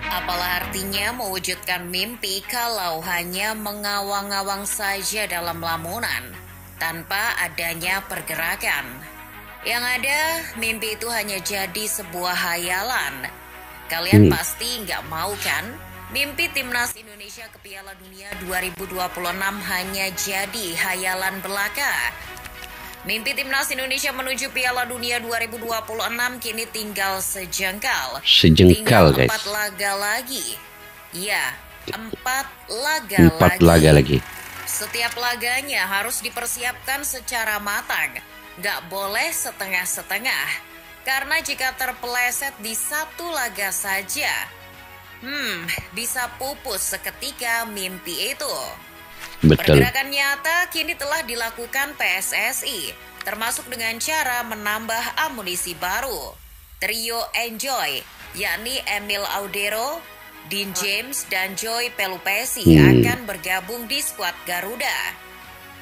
Apalah artinya mewujudkan mimpi kalau hanya mengawang-awang saja dalam lamunan, tanpa adanya pergerakan. Yang ada, mimpi itu hanya jadi sebuah hayalan. Kalian pasti nggak mau kan? Mimpi Timnas Indonesia ke Piala Dunia 2026 hanya jadi hayalan belaka. Mimpi Timnas Indonesia menuju Piala Dunia 2026 kini tinggal sejengkal. Tinggal Guys. 4 laga lagi. Ya, 4 laga lagi. Setiap laganya harus dipersiapkan secara matang. Gak boleh setengah-setengah. Karena jika terpeleset di satu laga saja, bisa pupus seketika mimpi itu. Betul. Pergerakan nyata kini telah dilakukan PSSI, termasuk dengan cara menambah amunisi baru. Trio Enjoy, yakni Emil Audero, Dean James, dan Joy Pelupesi akan bergabung di skuad Garuda.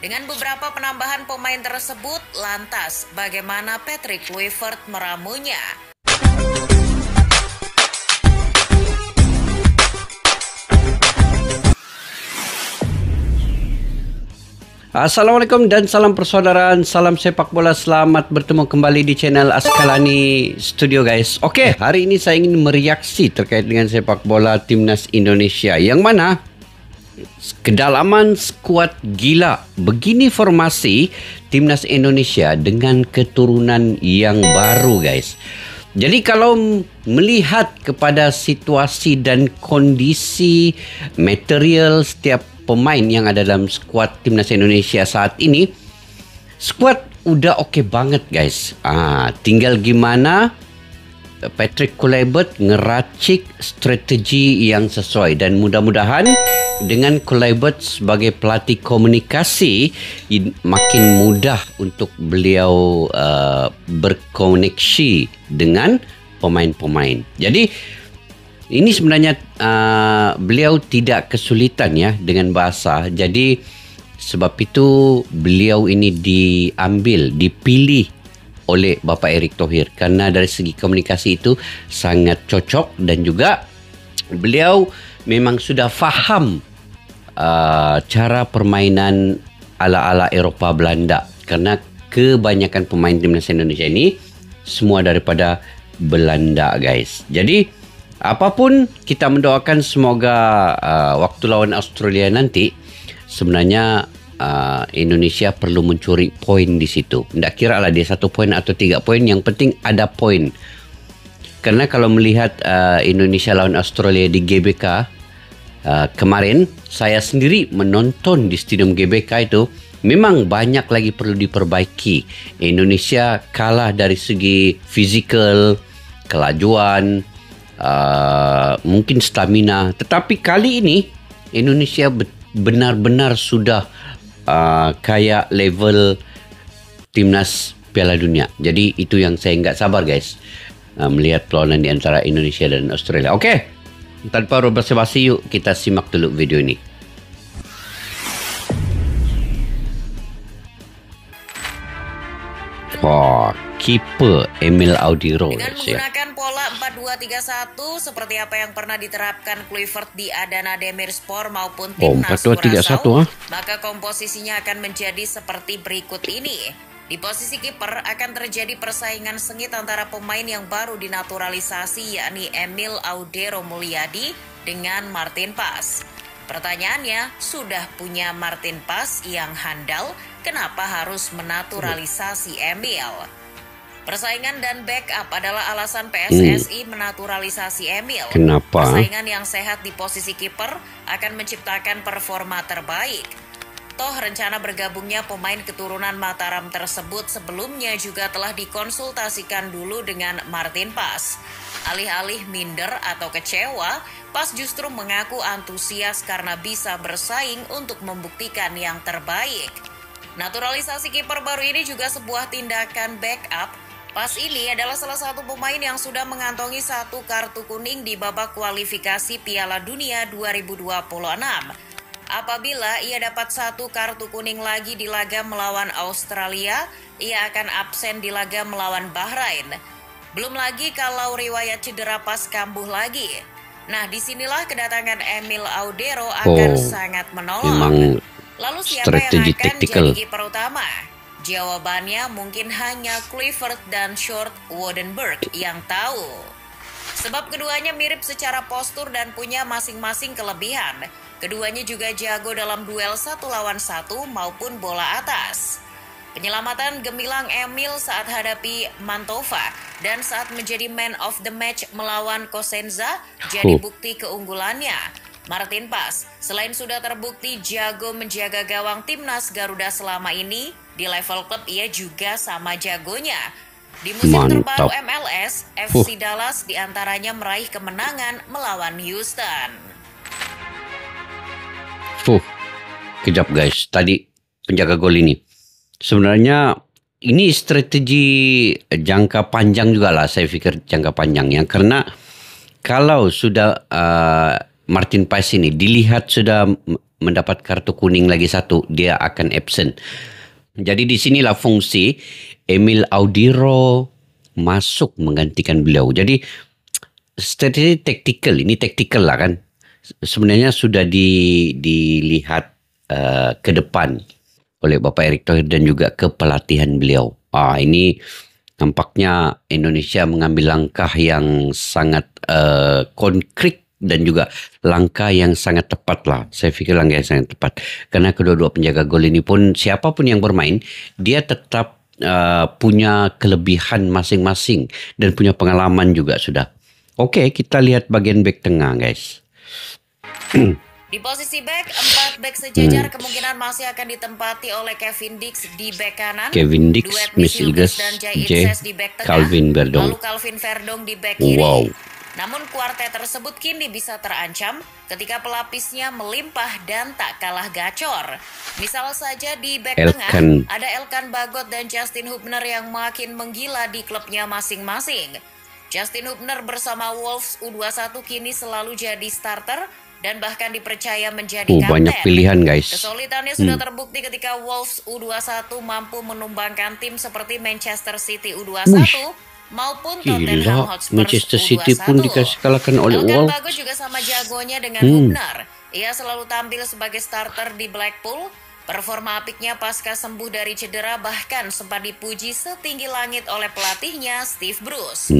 Dengan beberapa penambahan pemain tersebut, lantas bagaimana Patrick Kluivert meramunya? Assalamualaikum dan salam persaudaraan, salam sepak bola. Selamat bertemu kembali di channel Askalani Studio guys. Oke, hari ini saya ingin mereaksi terkait dengan sepak bola Timnas Indonesia, yang mana kedalaman skuad gila. Begini formasi Timnas Indonesia dengan keturunan yang baru guys. Jadi kalau melihat kepada situasi dan kondisi material setiap pemain yang ada dalam skuad Timnas Indonesia saat ini, skuad udah oke banget guys. Tinggal gimana Patrick Kluivert ngeracik strategi yang sesuai, dan mudah-mudahan dengan Kluivert sebagai pelatih komunikasi makin mudah untuk beliau berkoneksi dengan pemain-pemain. Jadi ini sebenarnya beliau tidak kesulitan ya dengan bahasa. Jadi sebab itu beliau ini dipilih oleh Bapak Erick Thohir karena dari segi komunikasi itu sangat cocok, dan juga beliau memang sudah faham cara permainan ala-ala Eropah Belanda, karena kebanyakan pemain Timnas Indonesia ini semua daripada Belanda guys. Jadi apapun, kita mendoakan semoga waktu lawan Australia nanti sebenarnya Indonesia perlu mencuri poin di situ. Tidak kira lah dia 1 poin atau 3 poin, yang penting ada poin. Karena kalau melihat Indonesia lawan Australia di GBK kemarin, saya sendiri menonton di stadium GBK itu, memang banyak lagi perlu diperbaiki. Indonesia kalah dari segi fizikal, kelajuan, mungkin stamina, tetapi kali ini Indonesia benar-benar sudah kayak level timnas Piala Dunia. Jadi itu yang saya nggak sabar guys, melihat perlawanan di antara Indonesia dan Australia. Oke, tanpa basa-basi, yuk kita simak dulu video ini. Kiper Emil Audero. Dengan menggunakan pola 4-2-3-1 seperti apa yang pernah diterapkan Kluivert di Adana Demirspor maupun Timnas Curaçao, maka komposisinya akan menjadi seperti berikut ini. Di posisi kiper akan terjadi persaingan sengit antara pemain yang baru dinaturalisasi, yakni Emil Audero Mulyadi dengan Martin Pas. Pertanyaannya, sudah punya Martin Pas yang handal, kenapa harus menaturalisasi Emil? Persaingan dan backup adalah alasan PSSI menaturalisasi Emil. Kenapa? Persaingan yang sehat di posisi kiper akan menciptakan performa terbaik. Toh rencana bergabungnya pemain keturunan Mataram tersebut sebelumnya juga telah dikonsultasikan dulu dengan Martin Pas. Alih-alih minder atau kecewa, Pas justru mengaku antusias karena bisa bersaing untuk membuktikan yang terbaik. Naturalisasi kiper baru ini juga sebuah tindakan backup. Pas ini adalah salah satu pemain yang sudah mengantongi 1 kartu kuning di babak kualifikasi Piala Dunia 2026. Apabila ia dapat 1 kartu kuning lagi di laga melawan Australia, ia akan absen di laga melawan Bahrain. Belum lagi kalau riwayat cedera Pas kambuh lagi. Nah, disinilah kedatangan Emil Audero akan sangat menolong. Memang lalu siapa yang strategi akan taktikal. jadi kiper utama? Jawabannya mungkin hanya Clifford dan Short Woodenberg yang tahu. Sebab keduanya mirip secara postur dan punya masing-masing kelebihan. Keduanya juga jago dalam duel 1 lawan 1 maupun bola atas. Penyelamatan gemilang Emil saat hadapi Mantova dan saat menjadi man of the match melawan Cosenza jadi bukti keunggulannya. Martin Paes, selain sudah terbukti jago menjaga gawang timnas Garuda selama ini, di level klub ia juga sama jagonya. Di musim terbaru MLS, FC Dallas diantaranya meraih kemenangan melawan Houston. Kejap guys, tadi penjaga gol ini. Sebenarnya ini strategi jangka panjang juga lah, saya pikir jangka panjang ya. Karena kalau sudah Martin Paes ini dilihat sudah mendapat kartu kuning lagi 1, dia akan absent. Jadi di sinilah fungsi Emil Audero masuk menggantikan beliau. Jadi strategi taktikal, ini taktikal lah kan. Sebenarnya sudah dilihat ke depan oleh Bapak Erick Thohir dan juga kepelatihan beliau. Ini nampaknya Indonesia mengambil langkah yang sangat konkret dan juga langkah yang sangat tepat lah. Saya pikir langkah yang sangat tepat. Karena kedua-dua penjaga gol ini pun siapapun yang bermain, dia tetap punya kelebihan masing-masing dan punya pengalaman juga sudah. Oke, kita lihat bagian bek tengah guys. Di posisi bek, 4 bek sejajar kemungkinan masih akan ditempati oleh Kevin Dix di bek kanan, Kevin Dix, Miss Ilges, dan Jai J, Itses di bek tengah, Calvin Verdong. lalu Calvin Verdong di bek kiri. Namun kuartet tersebut kini bisa terancam ketika pelapisnya melimpah dan tak kalah gacor. Misal saja di bek tengah, ada Elkan Bagot dan Justin Hubner yang makin menggila di klubnya masing-masing. Justin Hubner bersama Wolves U21 kini selalu jadi starter dan bahkan dipercaya menjadi kapten. Banyak pilihan guys. Kesulitannya sudah terbukti ketika Wolves U21 mampu menumbangkan tim seperti Manchester City U21 maupun Tottenham Hotspur Manchester U21. City pun dikasih kalahkan oleh Elkan Wolves. Bagot juga sama jagonya dengan Hubner. Ia selalu tampil sebagai starter di Blackpool. Performa apiknya pasca sembuh dari cedera bahkan sempat dipuji setinggi langit oleh pelatihnya Steve Bruce.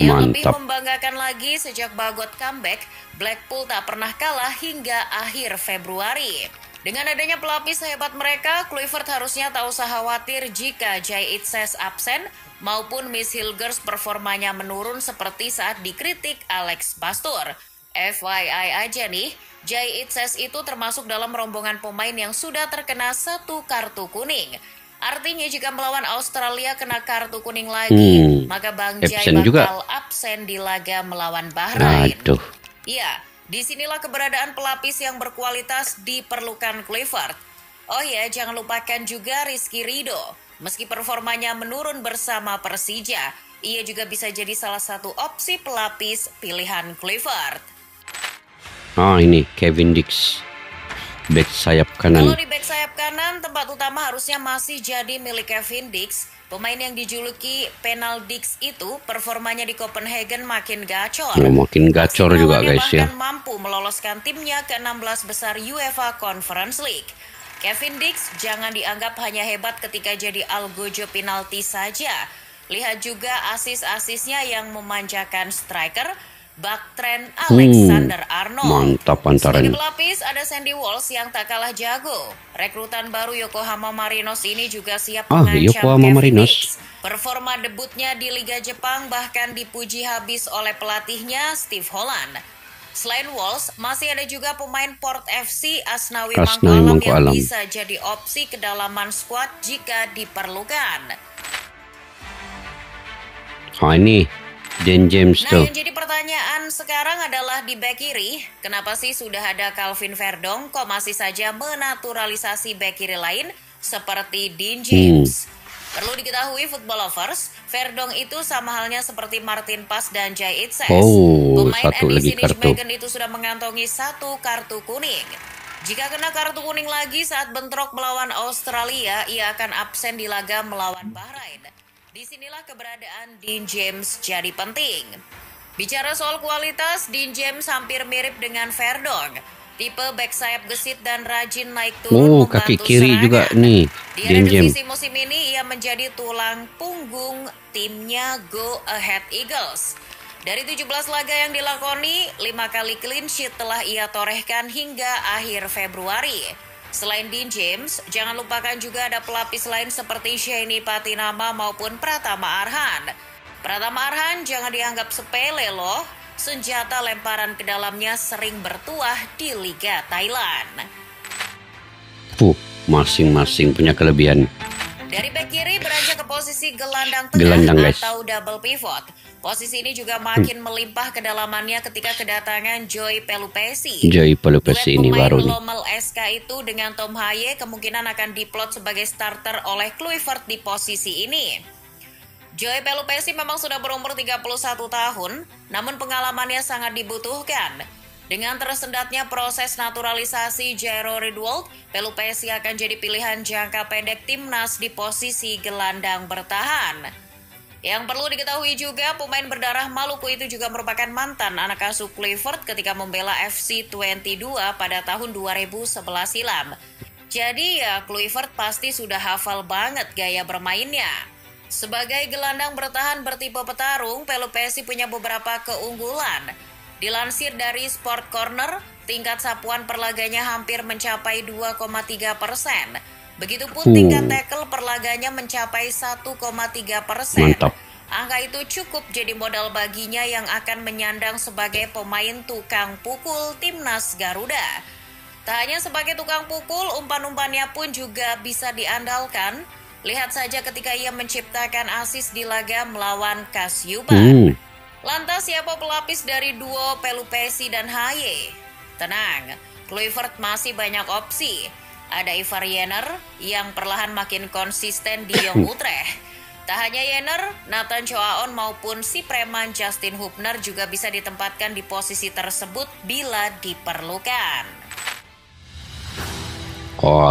Yang lebih membanggakan lagi sejak Bagot comeback, Blackpool tak pernah kalah hingga akhir Februari. Dengan adanya pelapis hebat mereka, Kluivert harusnya tak usah khawatir jika Jai Itses absen maupun Miss Hilgers performanya menurun seperti saat dikritik Alex Pastur. FYI aja nih, Jai Itses itu termasuk dalam rombongan pemain yang sudah terkena 1 kartu kuning. Artinya jika melawan Australia kena kartu kuning lagi, maka Bang Jai bakal absen di laga melawan Bahrain. Iya, disinilah keberadaan pelapis yang berkualitas diperlukan Kluivert. Oh ya, jangan lupakan juga Rizky Ridho. Meski performanya menurun bersama Persija, ia juga bisa jadi salah satu opsi pelapis pilihan Kluivert. Ini Kevin Dix, bek sayap kanan. Kalau di bek sayap kanan, tempat utama harusnya masih jadi milik Kevin Dix. Pemain yang dijuluki Penal Dix itu performanya di Copenhagen makin gacor. Makin gacor juga guys ya. Bahkan mampu meloloskan timnya ke 16 besar UEFA Conference League. Kevin Dix jangan dianggap hanya hebat ketika jadi algojo penalti saja. Lihat juga asis-asisnya yang memanjakan striker, Baktren Alexander Arnold. Mantap antaran. Sebagai pelapis ada Sandy Walsh yang tak kalah jago. Rekrutan baru Yokohama Marinos ini juga siap mengancam Kevin Dix. Performa debutnya di Liga Jepang bahkan dipuji habis oleh pelatihnya Steve Holland. Selain Walsh, masih ada juga pemain Port FC Asnawi Mangkualam yang bisa jadi opsi kedalaman skuad jika diperlukan. Ini Dan James tuh. Yang jadi pertanyaan sekarang adalah di bek kiri, kenapa sih sudah ada Calvin Verdong kok masih saja menaturalisasi bek kiri lain seperti Dean James? Perlu diketahui football lovers, Verdong itu sama halnya seperti Martin Paes dan Jai Itses. Pemain NEC Nijmegen itu sudah mengantongi 1 kartu kuning. Jika kena kartu kuning lagi saat bentrok melawan Australia, ia akan absen di laga melawan Bahrain. Disinilah keberadaan Dean James jadi penting. Bicara soal kualitas, Dean James hampir mirip dengan Verdong. Tipe back sayap gesit dan rajin naik turun membantu kaki kiri serangan. juga nih. Di Eredivisie musim ini ia menjadi tulang punggung timnya Go Ahead Eagles. Dari 17 laga yang dilakoni, 5 kali clean sheet telah ia torehkan hingga akhir Februari. Selain Dean James, jangan lupakan juga ada pelapis lain seperti Shani Patinama maupun Pratama Arhan. Pratama Arhan jangan dianggap sepele loh. Senjata lemparan ke dalamnya sering bertuah di Liga Thailand. Masing-masing punya kelebihan. Dari bek kiri beranjak ke posisi gelandang tengah atau double pivot. Posisi ini juga makin melimpah kedalamannya ketika kedatangan Joy Pelupessy. Joy Pelupessy ini baru nih. Melomel SK itu dengan Tom Haye kemungkinan akan diplot sebagai starter oleh Kluivert di posisi ini. Joy Pelupessy memang sudah berumur 31 tahun, namun pengalamannya sangat dibutuhkan. Dengan tersendatnya proses naturalisasi Jairo Riedewald, Pelupessy akan jadi pilihan jangka pendek timnas di posisi gelandang bertahan. Yang perlu diketahui juga, pemain berdarah Maluku itu juga merupakan mantan anak asuh Kluivert ketika membela FC 22 pada tahun 2011 silam. Jadi ya, Kluivert pasti sudah hafal banget gaya bermainnya. Sebagai gelandang bertahan bertipe petarung, Pelupessy punya beberapa keunggulan. Dilansir dari Sport Corner, tingkat sapuan perlaganya hampir mencapai 2,3%. Begitupun tingkat tackle perlaganya mencapai 1,3%. Mantap. Angka itu cukup jadi modal baginya yang akan menyandang sebagai pemain tukang pukul timnas Garuda. Tak hanya sebagai tukang pukul, umpan-umpannya pun juga bisa diandalkan. Lihat saja ketika ia menciptakan assist di laga melawan Kasubag. Lantas siapa pelapis dari duo Pelupessy dan Haye? Tenang, Kluivert masih banyak opsi. Ada Ivar Jenner yang perlahan makin konsisten di Jong Utrecht. Tak hanya Jenner, Nathan Choaon maupun si preman Justin Hubner juga bisa ditempatkan di posisi tersebut bila diperlukan.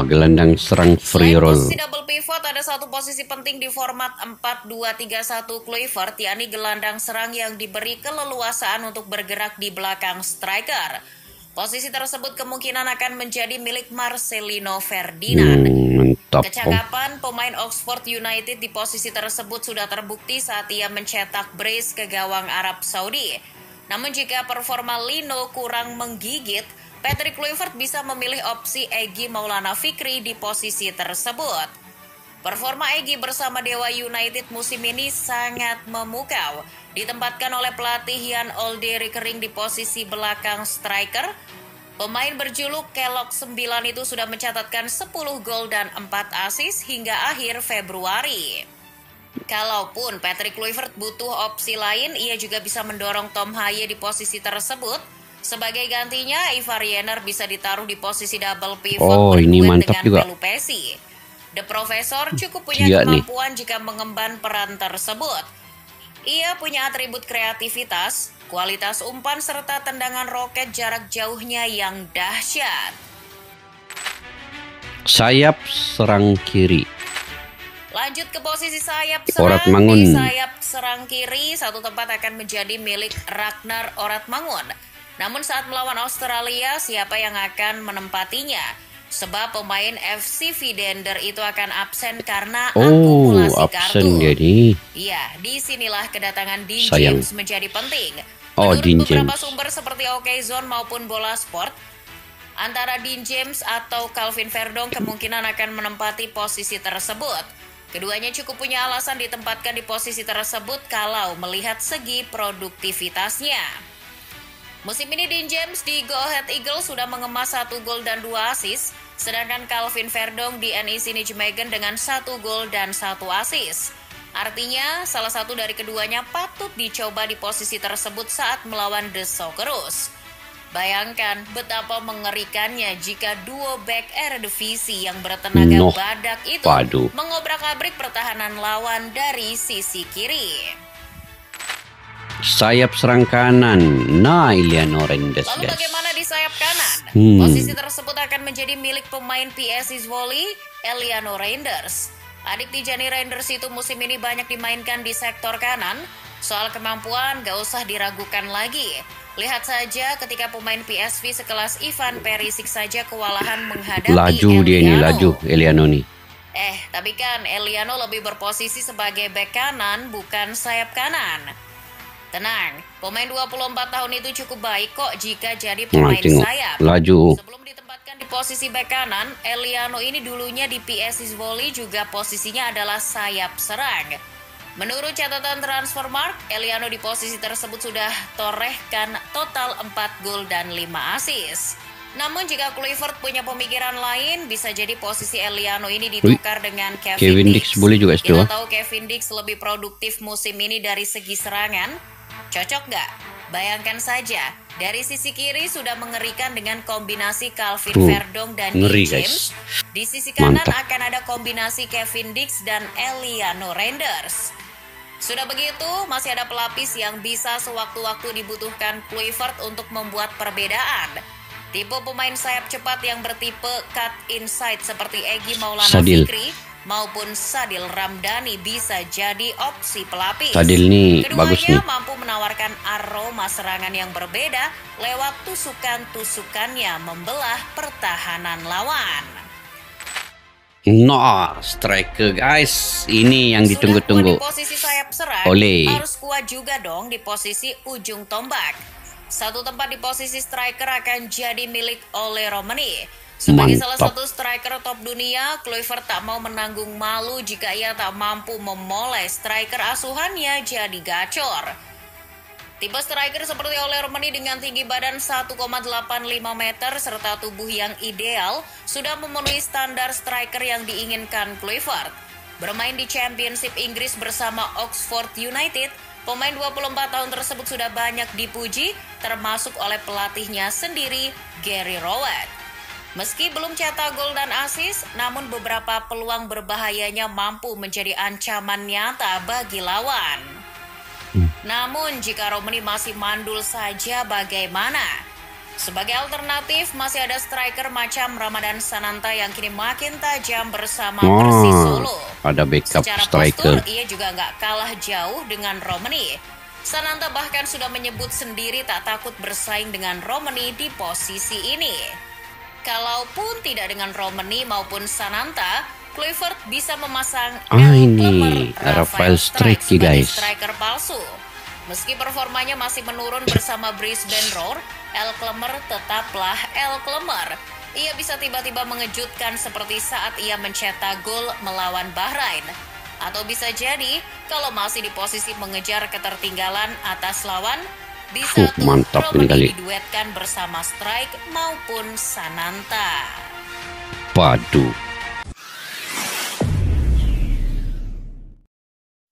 Gelandang serang free roll. Selain posisi double pivot, ada satu posisi penting di format 4-2-3-1 Kluivert, yakni gelandang serang yang diberi keleluasaan untuk bergerak di belakang striker. Posisi tersebut kemungkinan akan menjadi milik Marcelino Ferdinand. Kecakapan pemain Oxford United di posisi tersebut sudah terbukti saat ia mencetak brace ke gawang Arab Saudi. Namun jika performa Lino kurang menggigit, Patrick Kluivert bisa memilih opsi Egy Maulana Fikri di posisi tersebut. Performa Egy bersama Dewa United musim ini sangat memukau. Ditempatkan oleh pelatih Jan Olde Rickering di posisi belakang striker. Pemain berjuluk Kelok 9 itu sudah mencatatkan 10 gol dan 4 assist hingga akhir Februari. Kalaupun Patrick Kluivert butuh opsi lain, ia juga bisa mendorong Tom Haye di posisi tersebut. Sebagai gantinya, Ivar Jenner bisa ditaruh di posisi double pivot ini mantap dengan juga. Pelupessy. The Professor cukup punya kemampuan jika mengemban peran tersebut. Ia punya atribut kreativitas, kualitas umpan serta tendangan roket jarak jauhnya yang dahsyat. Sayap serang kiri. Lanjut ke posisi sayap Orat serang. Mangun. Di sayap serang kiri, satu tempat akan menjadi milik Ragnar Orat Mangun. Namun saat melawan Australia, siapa yang akan menempatinya? Sebab pemain FC Vidender itu akan absen karena akumulasi kartu. Jadi. Iya, disinilah kedatangan Dean James menjadi penting. Menurut beberapa sumber seperti OKZone maupun Bola Sport, antara Dean James atau Calvin Verdong kemungkinan akan menempati posisi tersebut. Keduanya cukup punya alasan ditempatkan di posisi tersebut kalau melihat segi produktivitasnya. Musim ini Dean James di Go Ahead Eagles sudah mengemas 1 gol dan 2 assist, sedangkan Calvin Verdong di NEC Nijmegen dengan 1 gol dan 1 assist. Artinya, salah satu dari keduanya patut dicoba di posisi tersebut saat melawan The Socceroos. Bayangkan betapa mengerikannya jika duo back Eredivisie yang bertenaga badak itu mengobrak-abrik pertahanan lawan dari sisi kiri. Sayap serang kanan, Eliano Reinders. Lalu bagaimana di sayap kanan? Posisi tersebut akan menjadi milik pemain PSV Zwolle, Eliano Reinders. Adik Tijani Reinders itu musim ini banyak dimainkan di sektor kanan. Soal kemampuan gak usah diragukan lagi. Lihat saja ketika pemain PSV sekelas Ivan Perisic saja kewalahan menghadapi laju Eliano. Dia ini laju Eliano nih. Tapi kan Eliano lebih berposisi sebagai bek kanan, bukan sayap kanan. Tenang, pemain 24 tahun itu cukup baik kok jika jadi pemain sayap. Laju. Sebelum ditempatkan di posisi bek kanan, Eliano ini dulunya di PSV Zwolle juga posisinya adalah sayap serang. Menurut catatan Transfermarkt, Eliano di posisi tersebut sudah torehkan total 4 gol dan 5 assist. Namun jika Kluivert punya pemikiran lain, bisa jadi posisi Eliano ini ditukar dengan Kevin Dix. Boleh juga itu. Kita tahu Kevin Dix lebih produktif musim ini dari segi serangan. Cocok nggak? Bayangkan saja, dari sisi kiri sudah mengerikan dengan kombinasi Calvin Verdong dan Nick James. Di sisi kanan akan ada kombinasi Kevin Dix dan Eliano Reinders. Sudah begitu, masih ada pelapis yang bisa sewaktu-waktu dibutuhkan Kluivert untuk membuat perbedaan. Tipe pemain sayap cepat yang bertipe cut inside seperti Egy Maulana Fikri maupun Sadil Ramdhani bisa jadi opsi pelapis. Sadil nih bagus nih. Keduanya mampu menawarkan aroma serangan yang berbeda lewat tusukan-tusukannya membelah pertahanan lawan. Striker guys, ini yang ditunggu-tunggu. Di posisi sayap serang, harus kuat juga dong di posisi ujung tombak. Satu tempat di posisi striker akan jadi milik Ole Romani. Sebagai salah satu striker top dunia, Kluivert tak mau menanggung malu jika ia tak mampu memoleh striker asuhannya jadi gacor. Tipe striker seperti Ole Romani dengan tinggi badan 1,85 meter serta tubuh yang ideal sudah memenuhi standar striker yang diinginkan Kluivert. Bermain di Championship Inggris bersama Oxford United, pemain 24 tahun tersebut sudah banyak dipuji, termasuk oleh pelatihnya sendiri, Gary Rowett. Meski belum cetak gol dan assist, namun beberapa peluang berbahayanya mampu menjadi ancaman nyata bagi lawan. Namun jika Romani masih mandul saja bagaimana? Sebagai alternatif masih ada striker macam Ramadan Sananta yang kini makin tajam bersama Persis Solo. Ada backup secara striker. Postur, ia juga nggak kalah jauh dengan Romani. Sananta bahkan sudah menyebut sendiri tak takut bersaing dengan Romani di posisi ini. Kalaupun tidak dengan Romani maupun Sananta, Kluivert bisa memasang ini Rafael Struijk guys. Striker palsu. Meski performanya masih menurun bersama Brisbane Roar, El Klemmer tetaplah El Klemmer. Ia bisa tiba-tiba mengejutkan seperti saat ia mencetak gol melawan Bahrain. Atau bisa jadi, kalau masih di posisi mengejar ketertinggalan atas lawan, bisa mantap ini kali. Diduetkan bersama Struijk maupun Sananta. Padu.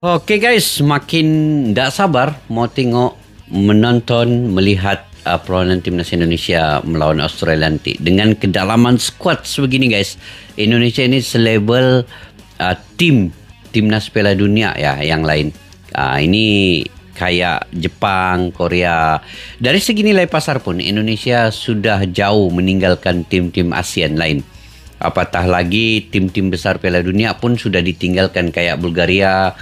Oke guys, makin tidak sabar mau tengok, menonton, melihat perlawanan timnas Indonesia melawan Australia nanti. Dengan kedalaman skuad sebegini guys, Indonesia ini selevel timnas Piala Dunia ya yang lain. Ini kayak Jepang, Korea. Dari segi nilai pasar pun Indonesia sudah jauh meninggalkan tim-tim ASEAN lain. Apatah lagi tim-tim besar Piala Dunia pun sudah ditinggalkan kayak Bulgaria,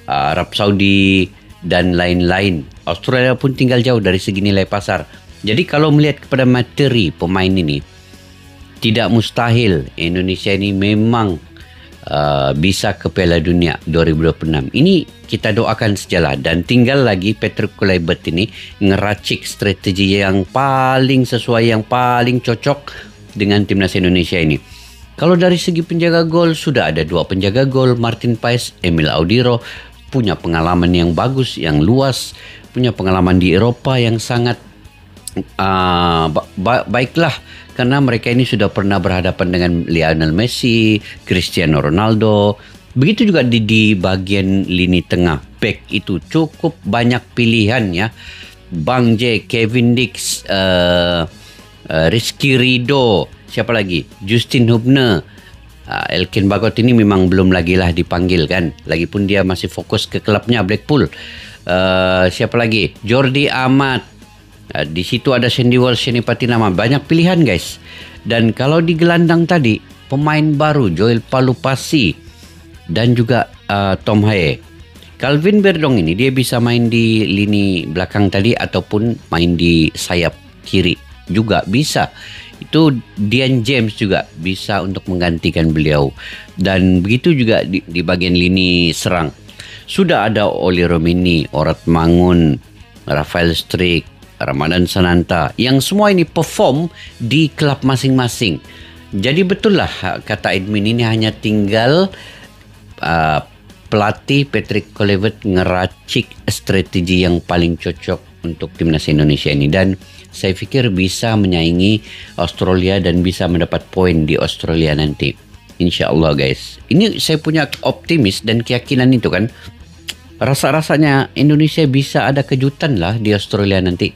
Arab Saudi dan lain-lain. Australia pun tinggal jauh dari segi nilai pasar. Jadi kalau melihat kepada materi pemain ini, tidak mustahil Indonesia ini memang bisa ke Piala Dunia 2026. Ini kita doakan sejalan dan tinggal lagi Patrick Kluivert ini ngeracik strategi yang paling sesuai, yang paling cocok dengan timnas Indonesia ini. Kalau dari segi penjaga gol, sudah ada 2 penjaga gol, Martin Paes, Emil Audiro, punya pengalaman yang bagus, yang luas, punya pengalaman di Eropa yang sangat baiklah, karena mereka ini sudah pernah berhadapan dengan Lionel Messi, Cristiano Ronaldo. Begitu juga di bagian lini tengah, back itu cukup banyak pilihan ya. Bang J, Kevin Dix, Rizky Ridho, siapa lagi? Justin Hubner. Elkin Bagot ini memang belum lagi lah dipanggil kan. Lagipun dia masih fokus ke klubnya Blackpool. Siapa lagi? Jordi Amat. Di situ ada Sandy Walsh, Shani Patinama. Banyak pilihan guys. Dan kalau di gelandang tadi, pemain baru Joel Palupasi dan juga Tom Haye. Calvin Verdong ini dia bisa main di lini belakang tadi ataupun main di sayap kiri juga bisa. Itu Dian James juga bisa untuk menggantikan beliau. Dan begitu juga di bagian lini serang. Sudah ada Oli Romini, Orat Mangun, Rafael Strik, Ramadan Sananta yang semua ini perform di klub masing-masing. Jadi betul lah kata admin ini hanya tinggal pelatih Patrick Kluivert ngeracik strategi yang paling cocok untuk timnas Indonesia ini, dan saya pikir bisa menyaingi Australia dan bisa mendapat poin di Australia nanti. Insya Allah guys. Ini saya punya optimis dan keyakinan itu kan. Rasa-rasanya Indonesia bisa ada kejutan lah di Australia nanti.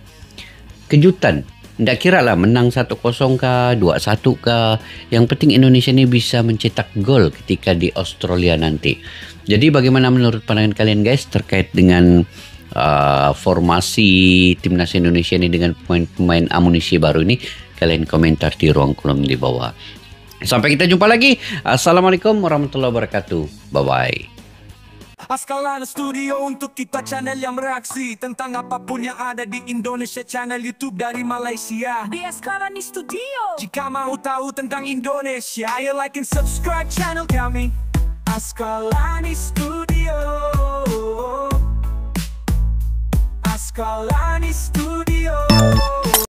Kejutan. Tidak kira lah menang 1-0 kah, 2-1 kah. Yang penting Indonesia ini bisa mencetak gol ketika di Australia nanti. Jadi bagaimana menurut pandangan kalian guys terkait dengan formasi timnas Indonesia ini dengan pemain-pemain amunisi baru ini? Kalian komentar di ruang kolom di bawah. Sampai kita jumpa lagi. Assalamualaikum warahmatullahi wabarakatuh. Bye-bye. Askalana Studio untuk kita channel yang bereaksi tentang apapun yang ada di Indonesia, channel YouTube dari Malaysia di Askalani Studio. Jika mau tahu tentang Indonesia, ayo like and subscribe channel kami Askalani Studio. Askalani Studio.